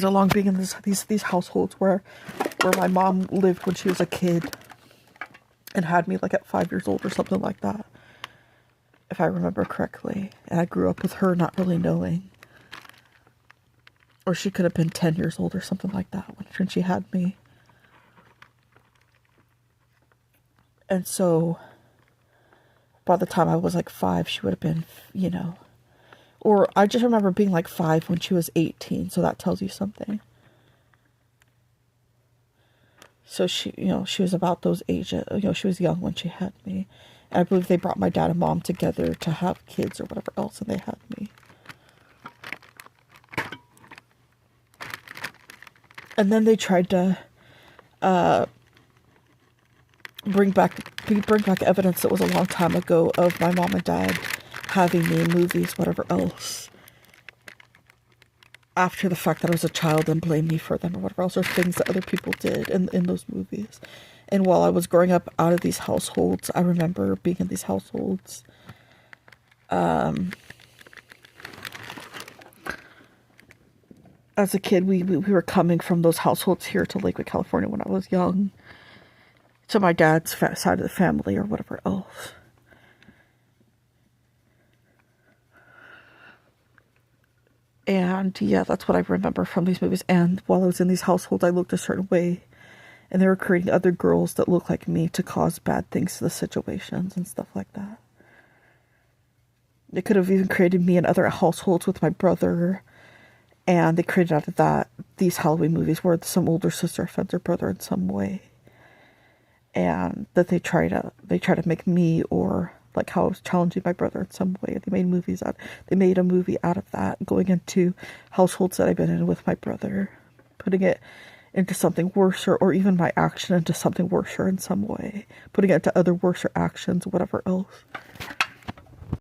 along being in these households where my mom lived when she was a kid and had me like at 5 years old or something like that, if I remember correctly. And I grew up with her not really knowing. Or she could have been 10 years old or something like that when she had me. And so by the time I was like 5, she would have been, you know, or I just remember being like 5 when she was 18, so that tells you something. So she, you know, she was about those ages, you know, she was young when she had me. And I believe they brought my dad and mom together to have kids or whatever else, and they had me. And then they tried to bring back evidence that was a long time ago of my mom and dad having me in movies, whatever else, after the fact that I was a child, and blame me for them or whatever else, or things that other people did in those movies. And while I was growing up out of these households, I remember being in these households. As a kid, we were coming from those households here to Lakewood, California when I was young, to my dad's side of the family or whatever else. And yeah, that's what I remember from these movies. And while I was in these households, I looked a certain way. And they were creating other girls that looked like me to cause bad things to the situations and stuff like that. They could have even created me in other households with my brother. And they created out of that these Halloween movies where some older sister offends her brother in some way. And that they try to make me, or like how I was challenging my brother in some way. They made a movie out of that, going into households that I've been in with my brother, putting it into something worse, or even my action into something worse in some way, putting it into other worse actions, whatever else.